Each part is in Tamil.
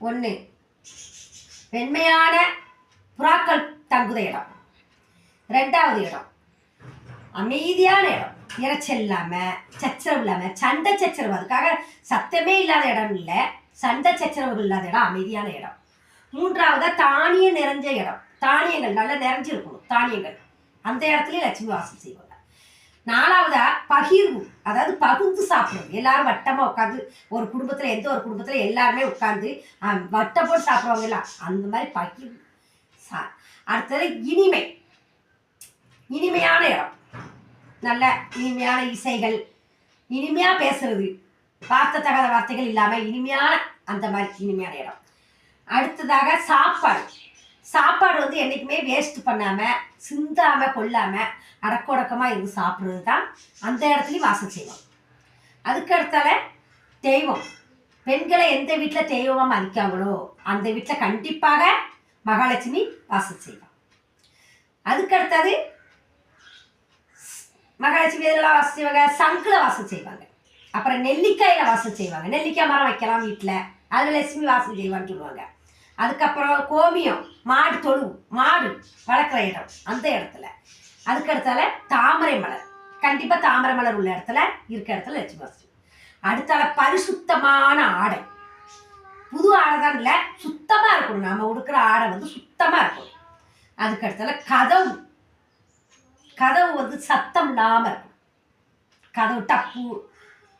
ஒன்று வெண்மையான புறாக்கள் தங்குத இடம். ரெண்டாவது இடம் அமைதியான இடம், இறைச்சல் இல்லாமல் சச்சரவு இல்லாமல் சண்டை சச்சரவு, அதுக்காக சத்தமே இல்லாத இடம் இல்லை, சண்டை சச்சரவு இல்லாத இடம், அமைதியான இடம். மூன்றாவதா தானியம் நிறைஞ்ச இடம், தானியங்கள் நல்லா நிறைஞ்சிருக்கணும், தானியங்கள் அந்த இடத்துலயும் லட்சுமி வாசம் செய்வாங்க. நாலாவதா பகிர்வு, அதாவது பகுந்து சாப்பிடுறது, எல்லாரும் வட்டமாக உட்காந்து ஒரு குடும்பத்தில் எந்த ஒரு குடும்பத்தில் எல்லாருமே உட்காந்து வட்டம் போட்டு சாப்பிடுவாங்க எல்லாம், அந்த மாதிரி பகிர்வு. அடுத்தது இனிமை, இனிமையான இடம், நல்ல இனிமையான இசைகள், இனிமையாக பேசுறது, வார்த்தைத்தகாத வார்த்தைகள் இல்லாமல் இனிமையான அந்த மாதிரி இனிமையான இடம். அடுத்ததாக சாப்பாடு, சாப்பாடு வந்து என்றைக்குமே வேஸ்ட் பண்ணாமல் சிந்தாமல் கொள்ளாமல் அடக்கொடக்கமாக இருந்து சாப்பிட்றது தான் அந்த இடத்துலையும் வாசம் செய்வோம். அதுக்கடுத்தால தெய்வம், பெண்களை எந்த வீட்டில் தெய்வமாக மதிக்காங்களோ அந்த வீட்டில் கண்டிப்பாக மகாலட்சுமி வாசம் செய்வாங்க. அதுக்கடுத்தது மகாலட்சுமி எதெல்லாம் வாசம் செய்வாங்க, சங்குல வாசம் செய்வாங்க, அப்புறம் நெல்லிக்காயில் வாசம் செய்வாங்க, நெல்லிக்காய் மரம் வைக்கலாம் வீட்டில், அதில் லட்சுமி வாசம் செய்வான்னு சொல்லுவாங்க. அதுக்கப்புறம் கோமியம், மாடு தொழு, மாடு வளர்க்குற இடம் அந்த இடத்துல. அதுக்கடுத்தால தாமரை மலர், கண்டிப்பாக தாமரை மலர் உள்ள இடத்துல இருக்கிற இடத்துல லட்சுமி வாசம். அடுத்தால பரிசுத்தமான ஆடை, புது ஆடை தான் இல்லை, சுத்தமாக இருக்கணும், நம்ம உடுக்கிற ஆடை வந்து சுத்தமாக இருக்கணும். அதுக்கடுத்தால கதவு, கதவு வந்து சத்தம் இல்லாமல் இருக்கும், கதவு டப்பு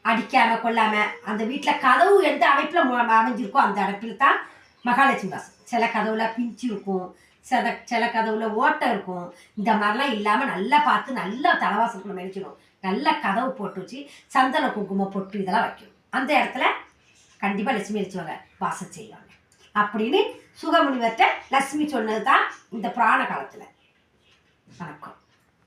அடிக்காமல் கொள்ளாமல் அந்த வீட்டில் கதவு எந்த அமைப்பில் அமைஞ்சிருக்கோ அந்த இடத்துல தான் மகாலட்சுமி வாசம். சில கதவுல பிஞ்சு இருக்கும், சில கதவுல ஓட்டை இருக்கும், இந்த மாதிரிலாம் இல்லாமல் நல்லா பார்த்து நல்லா தலைவாசல் மெடிச்சிடும், நல்லா கதவு போட்டு வச்சு சந்தன குங்குமம் பொட்டு இதெல்லாம் வைக்கணும். அந்த இடத்துல கண்டிப்பாக லட்சுமி வச்சுவாங்க, வாசம் செய்வாங்க அப்படின்னு சுகமுனிவர்கிட்ட லட்சுமி சொன்னது தான் இந்த புராண காலத்தில். வணக்கம்.